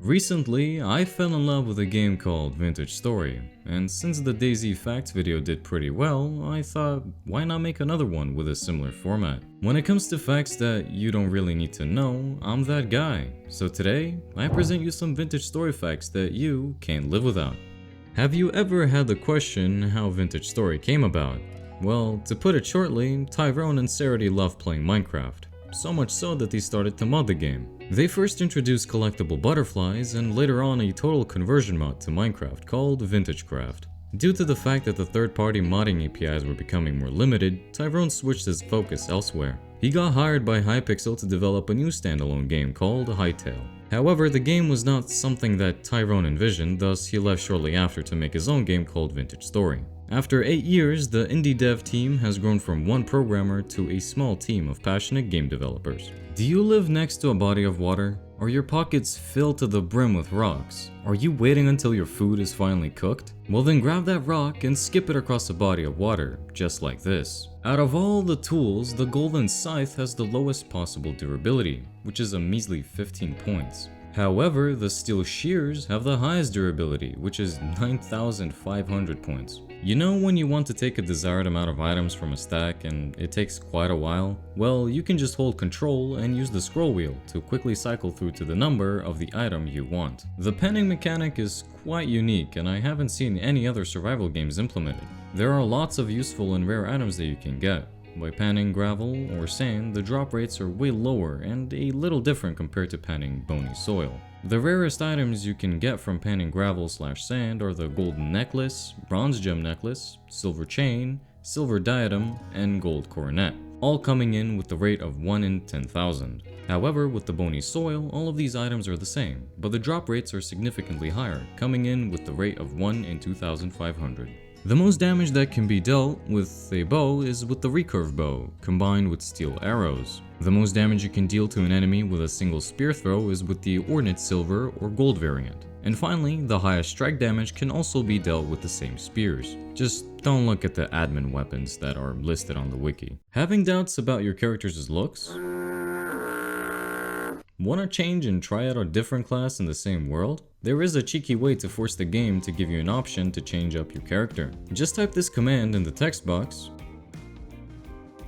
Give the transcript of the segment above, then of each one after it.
Recently, I fell in love with a game called Vintage Story, and since the DayZ Facts video did pretty well, I thought, why not make another one with a similar format? When it comes to facts that you don't really need to know, I'm that guy. So today, I present you some Vintage Story facts that you can't live without. Have you ever had the question how Vintage Story came about? Well, to put it shortly, Tyrone and Sarity love playing Minecraft. So much so that they started to mod the game. They first introduced collectible butterflies and later on a total conversion mod to Minecraft called VintageCraft. Due to the fact that the third-party modding APIs were becoming more limited, Tyrone switched his focus elsewhere. He got hired by Hypixel to develop a new standalone game called Hytale. However, the game was not something that Tyrone envisioned, thus he left shortly after to make his own game called Vintage Story. After 8 years, the indie dev team has grown from one programmer to a small team of passionate game developers. Do you live next to a body of water? Are your pockets filled to the brim with rocks? Are you waiting until your food is finally cooked? Well then grab that rock and skip it across a body of water, just like this. Out of all the tools, the golden scythe has the lowest possible durability, which is a measly 15 points. However, the steel shears have the highest durability, which is 9,500 points. You know when you want to take a desired amount of items from a stack and it takes quite a while? Well, you can just hold control and use the scroll wheel to quickly cycle through to the number of the item you want. The penning mechanic is quite unique and I haven't seen any other survival games implement it. There are lots of useful and rare items that you can get. By panning gravel or sand, the drop rates are way lower and a little different compared to panning bony soil. The rarest items you can get from panning gravel/sand are the golden necklace, bronze gem necklace, silver chain, silver diadem, and gold coronet, all coming in with the rate of 1 in 10,000. However, with the bony soil, all of these items are the same, but the drop rates are significantly higher, coming in with the rate of 1 in 2,500. The most damage that can be dealt with a bow is with the recurve bow, combined with steel arrows. The most damage you can deal to an enemy with a single spear throw is with the ornate silver or gold variant. And finally, the highest strike damage can also be dealt with the same spears. Just don't look at the admin weapons that are listed on the wiki. Having doubts about your character's looks? Wanna change and try out a different class in the same world? There is a cheeky way to force the game to give you an option to change up your character. Just type this command in the text box,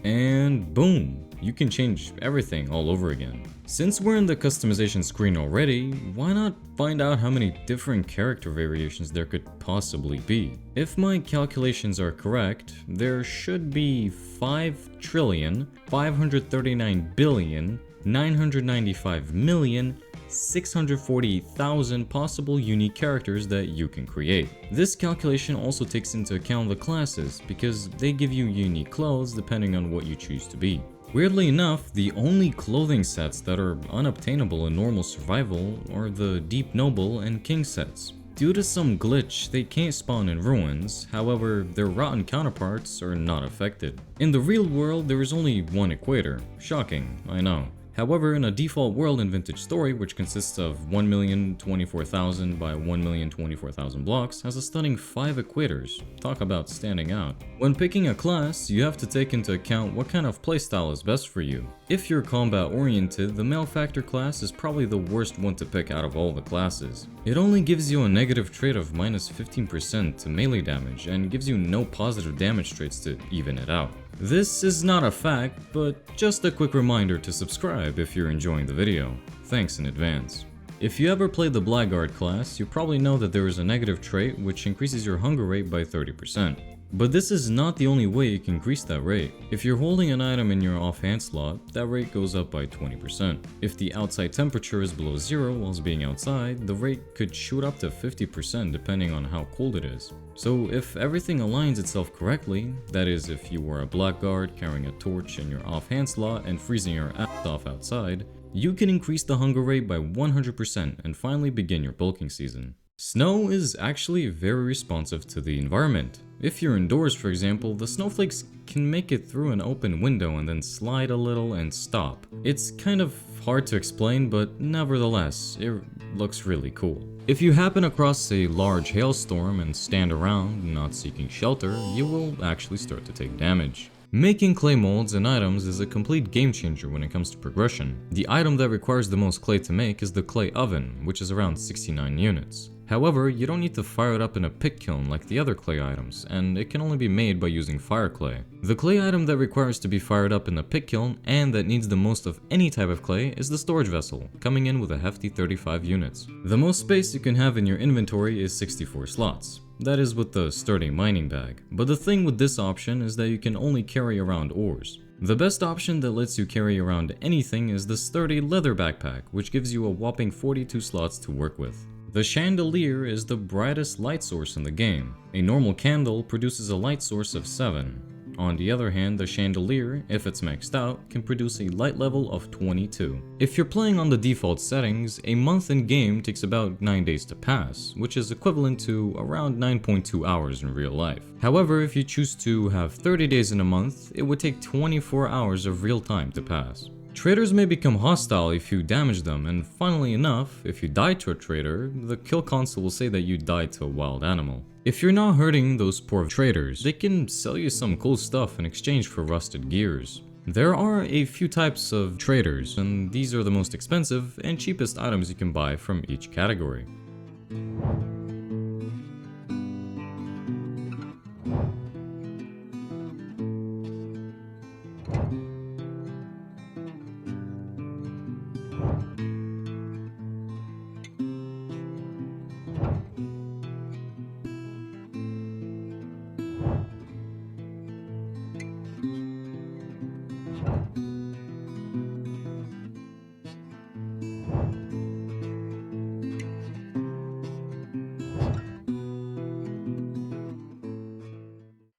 and boom, you can change everything all over again. Since we're in the customization screen already, why not find out how many different character variations there could possibly be? If my calculations are correct, there should be 5,539,995,648,000 possible unique characters that you can create. This calculation also takes into account the classes, because they give you unique clothes depending on what you choose to be. Weirdly enough, the only clothing sets that are unobtainable in normal survival are the Deep Noble and King sets. Due to some glitch, they can't spawn in ruins, however, their rotten counterparts are not affected. In the real world, there is only one equator. Shocking, I know. However, in a default world in Vintage Story, which consists of 1,024,000 by 1,024,000 blocks, has a stunning 5 equators. Talk about standing out. When picking a class, you have to take into account what kind of playstyle is best for you. If you're combat oriented, the Malefactor class is probably the worst one to pick out of all the classes. It only gives you a negative trait of minus 15% to melee damage and gives you no positive damage traits to even it out. This is not a fact, but just a quick reminder to subscribe if you're enjoying the video. Thanks in advance. If you ever played the Blackguard class, you probably know that there is a negative trait which increases your hunger rate by 30%. But this is not the only way you can increase that rate. If you're holding an item in your offhand slot, that rate goes up by 20%. If the outside temperature is below 0 whilst being outside, the rate could shoot up to 50% depending on how cold it is. So if everything aligns itself correctly, that is if you were a Blackguard carrying a torch in your offhand slot and freezing your ass off outside, you can increase the hunger rate by 100% and finally begin your bulking season. Snow is actually very responsive to the environment. If you're indoors, for example, the snowflakes can make it through an open window and then slide a little and stop. It's kind of hard to explain, but nevertheless, it looks really cool. If you happen across a large hailstorm and stand around not seeking shelter, you will actually start to take damage. Making clay molds and items is a complete game changer when it comes to progression. The item that requires the most clay to make is the clay oven, which is around 69 units. However, you don't need to fire it up in a pit kiln like the other clay items, and it can only be made by using fire clay. The clay item that requires to be fired up in a pit kiln and that needs the most of any type of clay is the storage vessel, coming in with a hefty 35 units. The most space you can have in your inventory is 64 slots. That is with the sturdy mining bag, but the thing with this option is that you can only carry around ores. The best option that lets you carry around anything is the sturdy leather backpack, which gives you a whopping 42 slots to work with. The chandelier is the brightest light source in the game. A normal candle produces a light source of 7. On the other hand, the chandelier, if it's maxed out, can produce a light level of 22. If you're playing on the default settings, a month in game takes about 9 days to pass, which is equivalent to around 9.2 hours in real life. However, if you choose to have 30 days in a month, it would take 24 hours of real time to pass. Traders may become hostile if you damage them, and funnily enough, if you die to a trader, the kill console will say that you died to a wild animal. If you're not hurting those poor traders, they can sell you some cool stuff in exchange for rusted gears. There are a few types of traders, and these are the most expensive and cheapest items you can buy from each category.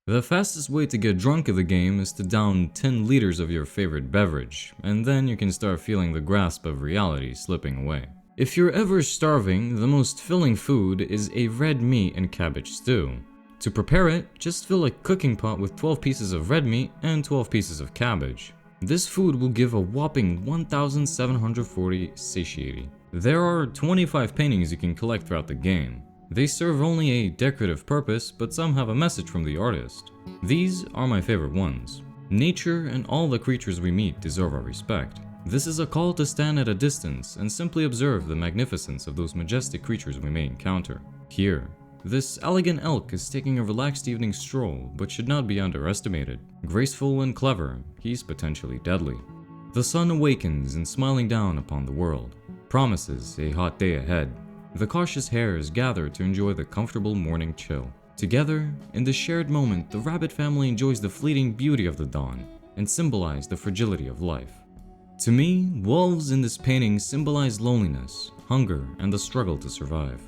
The fastest way to get drunk in the game is to down 10 liters of your favorite beverage, and then you can start feeling the grasp of reality slipping away. If you're ever starving, the most filling food is a red meat and cabbage stew. To prepare it, just fill a cooking pot with 12 pieces of red meat and 12 pieces of cabbage. This food will give a whopping 1,740 satiety. There are 25 paintings you can collect throughout the game. They serve only a decorative purpose, but some have a message from the artist. These are my favorite ones. Nature and all the creatures we meet deserve our respect. This is a call to stand at a distance and simply observe the magnificence of those majestic creatures we may encounter. Here, this elegant elk is taking a relaxed evening stroll, but should not be underestimated. Graceful and clever, he's potentially deadly. The sun awakens and smiling down upon the world, promises a hot day ahead. The cautious hares gather to enjoy the comfortable morning chill. Together, in the shared moment, the rabbit family enjoys the fleeting beauty of the dawn and symbolize the fragility of life. To me, wolves in this painting symbolize loneliness, hunger, and the struggle to survive.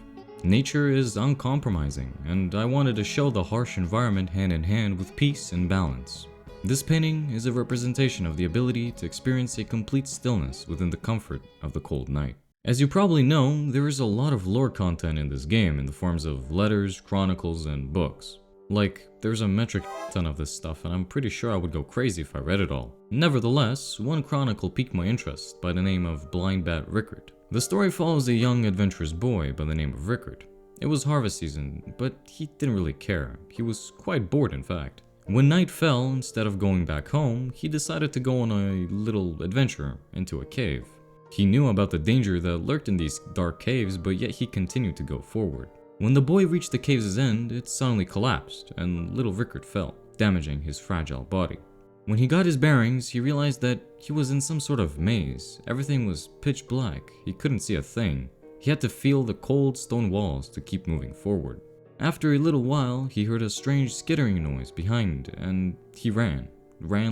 Nature is uncompromising, and I wanted to show the harsh environment hand in hand with peace and balance. This painting is a representation of the ability to experience a complete stillness within the comfort of the cold night. As you probably know, there is a lot of lore content in this game in the forms of letters, chronicles, and books. Like, there's a metric ton of this stuff, and I'm pretty sure I would go crazy if I read it all. Nevertheless, one chronicle piqued my interest by the name of Blind Bat Rickard. The story follows a young adventurous boy by the name of Rickard. It was harvest season, but he didn't really care. He was quite bored, in fact. When night fell, instead of going back home, he decided to go on a little adventure into a cave. He knew about the danger that lurked in these dark caves, but yet he continued to go forward. When the boy reached the cave's end, it suddenly collapsed, and little Rickard fell, damaging his fragile body. When he got his bearings, he realized that he was in some sort of maze. Everything was pitch black, he couldn't see a thing. He had to feel the cold stone walls to keep moving forward. After a little while, he heard a strange skittering noise behind, and he ran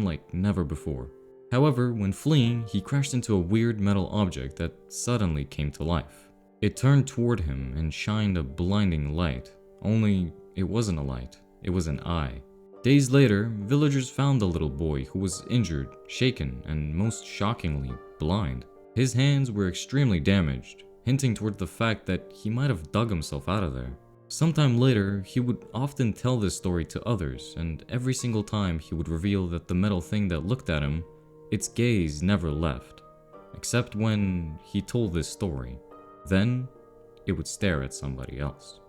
like never before. However, when fleeing, he crashed into a weird metal object that suddenly came to life. It turned toward him and shined a blinding light. Only, it wasn't a light, it was an eye. Days later, villagers found the little boy who was injured, shaken, and most shockingly, blind. His hands were extremely damaged, hinting toward the fact that he might have dug himself out of there. Sometime later, he would often tell this story to others, and every single time he would reveal that the metal thing that looked at him, its gaze never left, except when he told this story. Then, it would stare at somebody else.